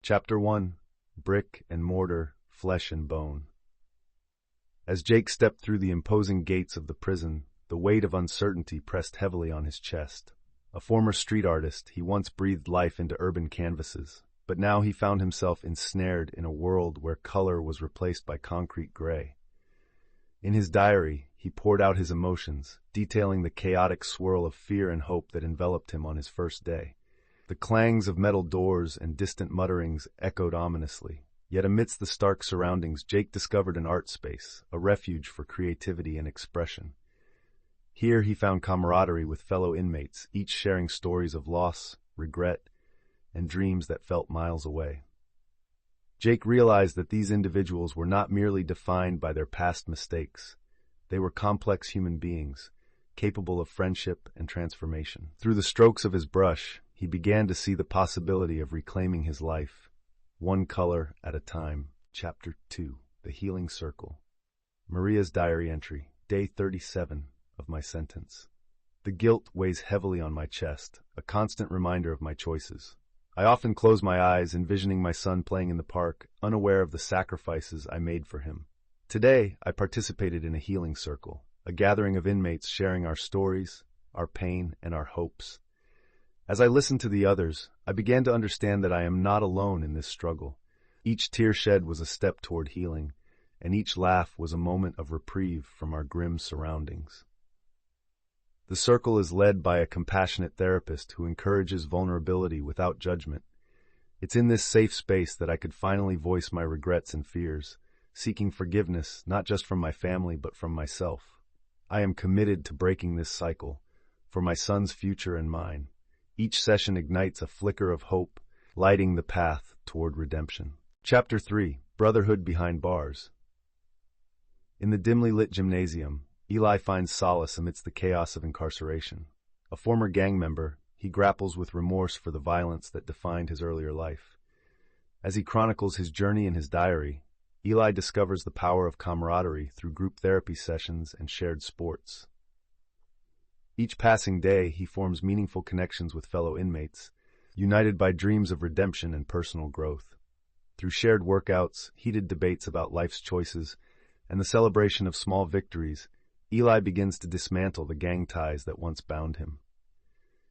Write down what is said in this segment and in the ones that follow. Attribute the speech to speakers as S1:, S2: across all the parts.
S1: Chapter 1. Brick and Mortar, Flesh and Bone. As Jake stepped through the imposing gates of the prison, the weight of uncertainty pressed heavily on his chest. A former street artist, he once breathed life into urban canvases, but now he found himself ensnared in a world where color was replaced by concrete gray. In his diary, he poured out his emotions, detailing the chaotic swirl of fear and hope that enveloped him on his first day. The clangs of metal doors and distant mutterings echoed ominously. Yet amidst the stark surroundings, Jake discovered an art space, a refuge for creativity and expression. Here he found camaraderie with fellow inmates, each sharing stories of loss, regret, and dreams that felt miles away. Jake realized that these individuals were not merely defined by their past mistakes. They were complex human beings, capable of friendship and transformation. Through the strokes of his brush, he began to see the possibility of reclaiming his life, one color at a time. Chapter 2. The Healing Circle. Maria's diary entry, day 37 of my sentence. The guilt weighs heavily on my chest, a constant reminder of my choices. I often close my eyes, envisioning my son playing in the park, unaware of the sacrifices I made for him. Today, I participated in a healing circle, a gathering of inmates sharing our stories, our pain, and our hopes. As I listened to the others, I began to understand that I am not alone in this struggle. Each tear shed was a step toward healing, and each laugh was a moment of reprieve from our grim surroundings. The circle is led by a compassionate therapist who encourages vulnerability without judgment. It's in this safe space that I could finally voice my regrets and fears, seeking forgiveness not just from my family but from myself. I am committed to breaking this cycle, for my son's future and mine. Each session ignites a flicker of hope, lighting the path toward redemption. Chapter 3. Brotherhood Behind Bars. In the dimly lit gymnasium, Eli finds solace amidst the chaos of incarceration. A former gang member, he grapples with remorse for the violence that defined his earlier life. As he chronicles his journey in his diary, Eli discovers the power of camaraderie through group therapy sessions and shared sports. Each passing day, he forms meaningful connections with fellow inmates, united by dreams of redemption and personal growth. Through shared workouts, heated debates about life's choices, and the celebration of small victories, Eli begins to dismantle the gang ties that once bound him.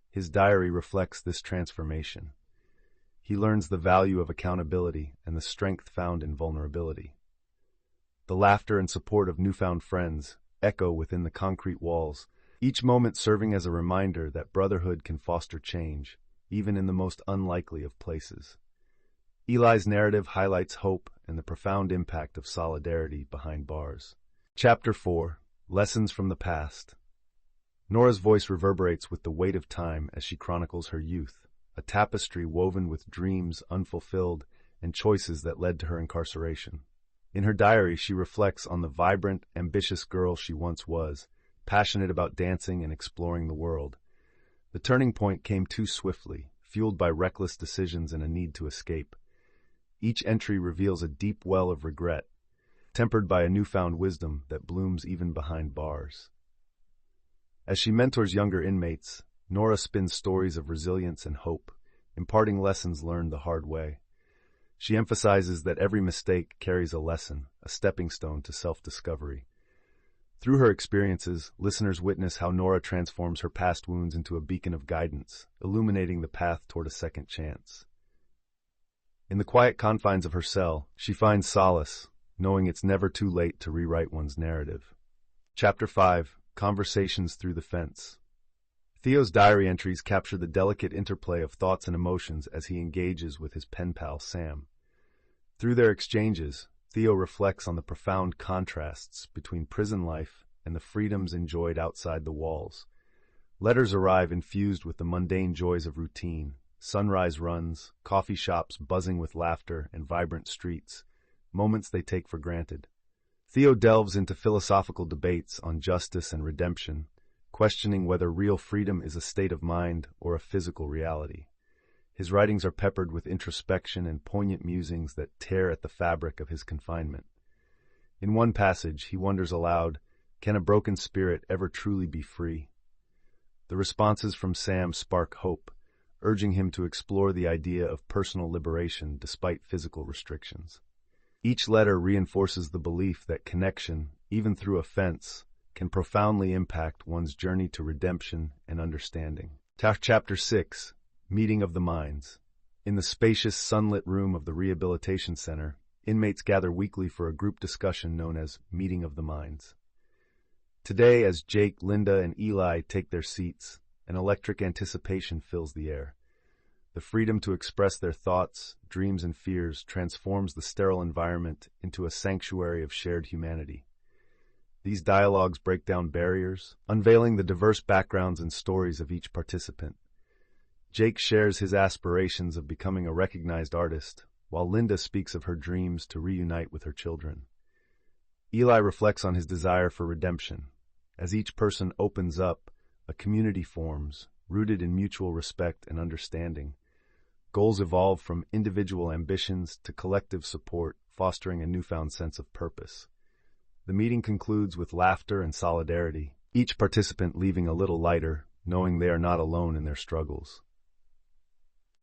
S1: His diary reflects this transformation. He learns the value of accountability and the strength found in vulnerability. The laughter and support of newfound friends echo within the concrete walls, each moment serving as a reminder that brotherhood can foster change, even in the most unlikely of places. Eli's narrative highlights hope and the profound impact of solidarity behind bars. Chapter 4. Lessons from the Past. Nora's voice reverberates with the weight of time as she chronicles her youth, a tapestry woven with dreams unfulfilled and choices that led to her incarceration. In her diary, she reflects on the vibrant, ambitious girl she once was, passionate about dancing and exploring the world. The turning point came too swiftly, fueled by reckless decisions and a need to escape. Each entry reveals a deep well of regret, tempered by a newfound wisdom that blooms even behind bars. As she mentors younger inmates, Nora spins stories of resilience and hope, imparting lessons learned the hard way. She emphasizes that every mistake carries a lesson, a stepping stone to self-discovery. Through her experiences, listeners witness how Nora transforms her past wounds into a beacon of guidance, illuminating the path toward a second chance. In the quiet confines of her cell, she finds solace, knowing it's never too late to rewrite one's narrative. Chapter 5. Conversations Through the Fence. Theo's diary entries capture the delicate interplay of thoughts and emotions as he engages with his pen pal Sam. Through their exchanges, Theo reflects on the profound contrasts between prison life and the freedoms enjoyed outside the walls. Letters arrive infused with the mundane joys of routine, sunrise runs, coffee shops buzzing with laughter, and vibrant streets, moments they take for granted. Theo delves into philosophical debates on justice and redemption, questioning whether real freedom is a state of mind or a physical reality. His writings are peppered with introspection and poignant musings that tear at the fabric of his confinement. In one passage, he wonders aloud, "Can a broken spirit ever truly be free?" The responses from Sam spark hope, urging him to explore the idea of personal liberation despite physical restrictions. Each letter reinforces the belief that connection, even through offense, can profoundly impact one's journey to redemption and understanding. Chapter 6. Meeting of the Minds. In the spacious, sunlit room of the Rehabilitation Center, inmates gather weekly for a group discussion known as Meeting of the Minds. Today, as Jake, Linda, and Eli take their seats, an electric anticipation fills the air. The freedom to express their thoughts, dreams, and fears transforms the sterile environment into a sanctuary of shared humanity. These dialogues break down barriers, unveiling the diverse backgrounds and stories of each participant. Jake shares his aspirations of becoming a recognized artist, while Linda speaks of her dreams to reunite with her children. Eli reflects on his desire for redemption. As each person opens up, a community forms, rooted in mutual respect and understanding. Goals evolve from individual ambitions to collective support, fostering a newfound sense of purpose. The meeting concludes with laughter and solidarity, each participant leaving a little lighter, knowing they are not alone in their struggles.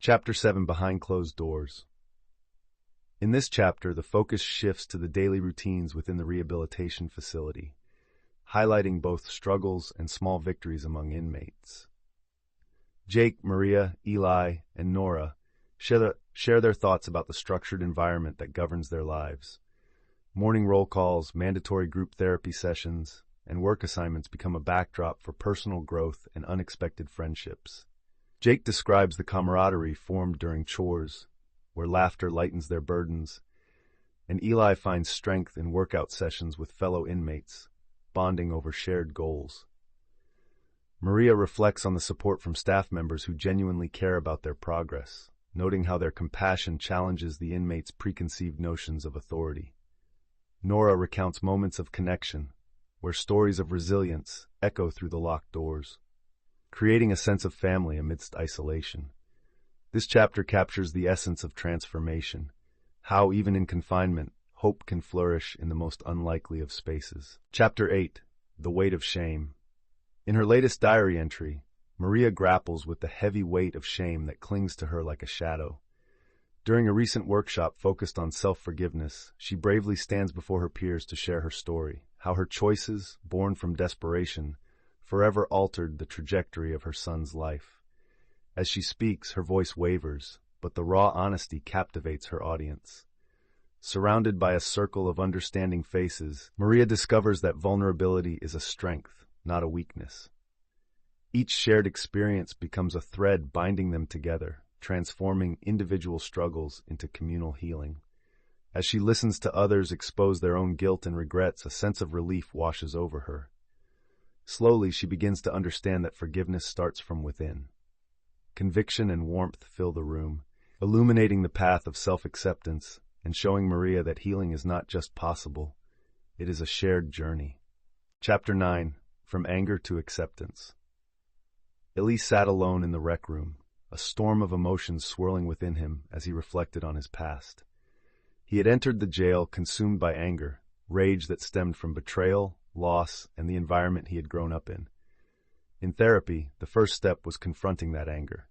S1: Chapter 7. Behind Closed Doors. In this chapter, the focus shifts to the daily routines within the rehabilitation facility, highlighting both struggles and small victories among inmates. Jake, Maria, Eli, and Nora share their thoughts about the structured environment that governs their lives. Morning roll calls, mandatory group therapy sessions, and work assignments become a backdrop for personal growth and unexpected friendships. Jake describes the camaraderie formed during chores, where laughter lightens their burdens, and Eli finds strength in workout sessions with fellow inmates, bonding over shared goals. Maria reflects on the support from staff members who genuinely care about their progress, noting how their compassion challenges the inmates' preconceived notions of authority. Nora recounts moments of connection, where stories of resilience echo through the locked doors, creating a sense of family amidst isolation. This chapter captures the essence of transformation, how even in confinement, hope can flourish in the most unlikely of spaces. Chapter 8. The Weight of Shame. In her latest diary entry, Maria grapples with the heavy weight of shame that clings to her like a shadow. During a recent workshop focused on self-forgiveness, she bravely stands before her peers to share her story, how her choices, born from desperation, forever altered the trajectory of her son's life. As she speaks, her voice wavers, but the raw honesty captivates her audience. Surrounded by a circle of understanding faces, Maria discovers that vulnerability is a strength, not a weakness. Each shared experience becomes a thread binding them together, transforming individual struggles into communal healing. As she listens to others expose their own guilt and regrets, a sense of relief washes over her. Slowly, she begins to understand that forgiveness starts from within. Conviction and warmth fill the room, illuminating the path of self-acceptance and showing Maria that healing is not just possible, it is a shared journey. Chapter 9. From Anger to Acceptance. Eli sat alone in the rec room, a storm of emotions swirling within him as he reflected on his past. He had entered the jail consumed by anger, rage that stemmed from betrayal, loss, and the environment he had grown up in. In therapy, the first step was confronting that anger.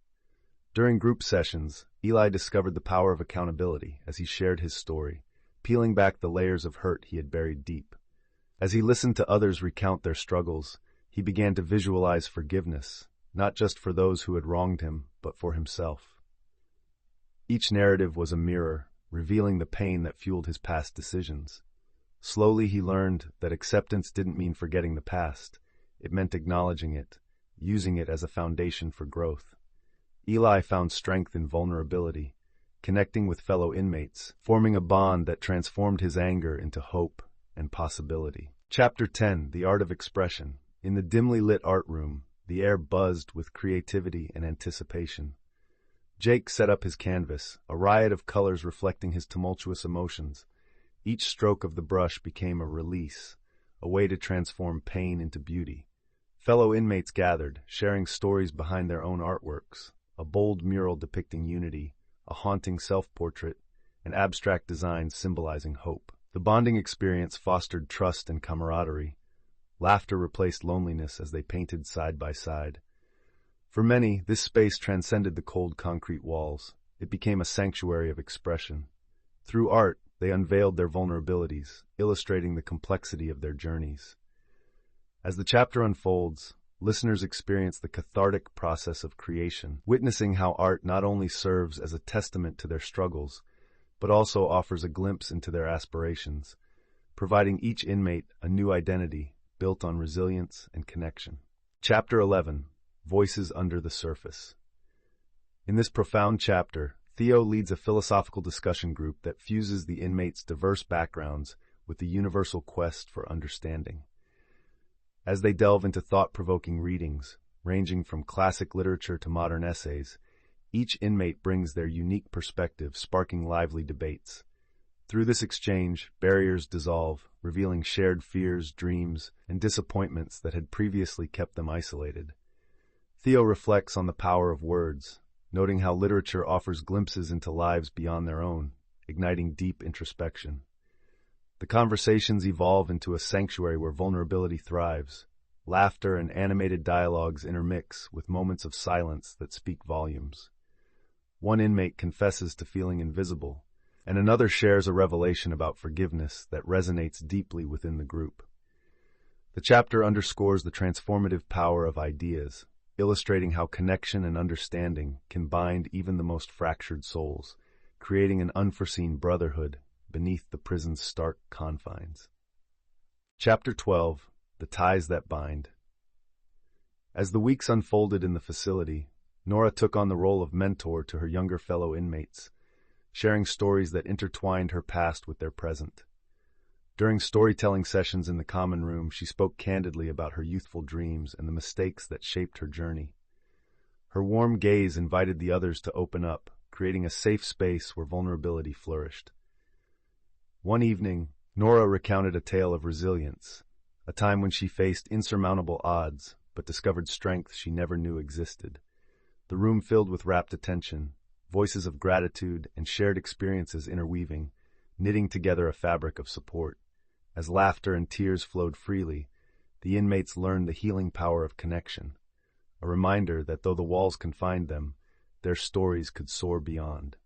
S1: During group sessions, Eli discovered the power of accountability as he shared his story, peeling back the layers of hurt he had buried deep. As he listened to others recount their struggles, he began to visualize forgiveness, not just for those who had wronged him, but for himself. Each narrative was a mirror, revealing the pain that fueled his past decisions. Slowly he learned that acceptance didn't mean forgetting the past. It meant acknowledging it, using it as a foundation for growth. Eli found strength in vulnerability, connecting with fellow inmates, forming a bond that transformed his anger into hope and possibility. Chapter 10. The Art of Expression. In the dimly lit art room, the air buzzed with creativity and anticipation. Jake set up his canvas, a riot of colors reflecting his tumultuous emotions. Each stroke of the brush became a release, a way to transform pain into beauty. Fellow inmates gathered, sharing stories behind their own artworks, a bold mural depicting unity, a haunting self-portrait, and abstract designs symbolizing hope. The bonding experience fostered trust and camaraderie. Laughter replaced loneliness as they painted side by side. For many, this space transcended the cold concrete walls. It became a sanctuary of expression. Through art, they unveiled their vulnerabilities, illustrating the complexity of their journeys. As the chapter unfolds, listeners experience the cathartic process of creation, witnessing how art not only serves as a testament to their struggles, but also offers a glimpse into their aspirations, providing each inmate a new identity built on resilience and connection. Chapter 11: Voices Under the Surface. In this profound chapter, Theo leads a philosophical discussion group that fuses the inmates' diverse backgrounds with the universal quest for understanding. As they delve into thought-provoking readings, ranging from classic literature to modern essays, each inmate brings their unique perspective, sparking lively debates. Through this exchange, barriers dissolve, revealing shared fears, dreams, and disappointments that had previously kept them isolated. Theo reflects on the power of words, noting how literature offers glimpses into lives beyond their own, igniting deep introspection. The conversations evolve into a sanctuary where vulnerability thrives. Laughter and animated dialogues intermix with moments of silence that speak volumes. One inmate confesses to feeling invisible, and another shares a revelation about forgiveness that resonates deeply within the group. The chapter underscores the transformative power of ideas, illustrating how connection and understanding can bind even the most fractured souls, creating an unforeseen brotherhood beneath the prison's stark confines. Chapter 12: The Ties That Bind. As the weeks unfolded in the facility, Nora took on the role of mentor to her younger fellow inmates, sharing stories that intertwined her past with their present. During storytelling sessions in the common room, she spoke candidly about her youthful dreams and the mistakes that shaped her journey. Her warm gaze invited the others to open up, creating a safe space where vulnerability flourished. One evening, Nora recounted a tale of resilience, a time when she faced insurmountable odds, but discovered strength she never knew existed. The room filled with rapt attention, voices of gratitude and shared experiences interweaving, knitting together a fabric of support. As laughter and tears flowed freely, the inmates learned the healing power of connection, a reminder that though the walls confined them, their stories could soar beyond.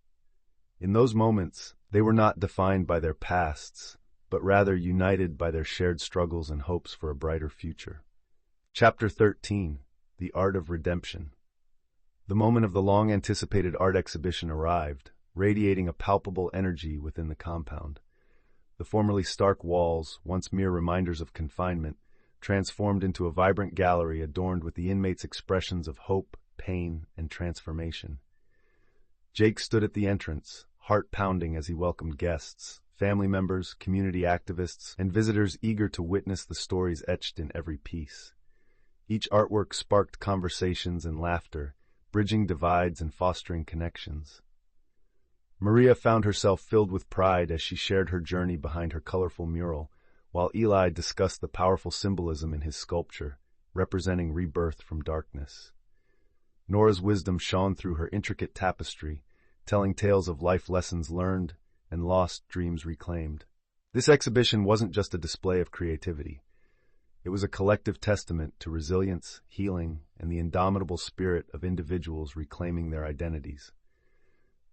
S1: In those moments, they were not defined by their pasts, but rather united by their shared struggles and hopes for a brighter future. Chapter 13: The Art of Redemption. The moment of the long-anticipated art exhibition arrived, radiating a palpable energy within the compound. The formerly stark walls, once mere reminders of confinement, transformed into a vibrant gallery adorned with the inmates' expressions of hope, pain, and transformation. Jake stood at the entrance, heart pounding as he welcomed guests, family members, community activists, and visitors eager to witness the stories etched in every piece. Each artwork sparked conversations and laughter, bridging divides and fostering connections. Maria found herself filled with pride as she shared her journey behind her colorful mural, while Eli discussed the powerful symbolism in his sculpture, representing rebirth from darkness. Nora's wisdom shone through her intricate tapestry, telling tales of life lessons learned and lost dreams reclaimed. This exhibition wasn't just a display of creativity. It was a collective testament to resilience, healing, and the indomitable spirit of individuals reclaiming their identities.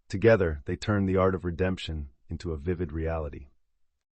S1: Together, they turned the art of redemption into a vivid reality.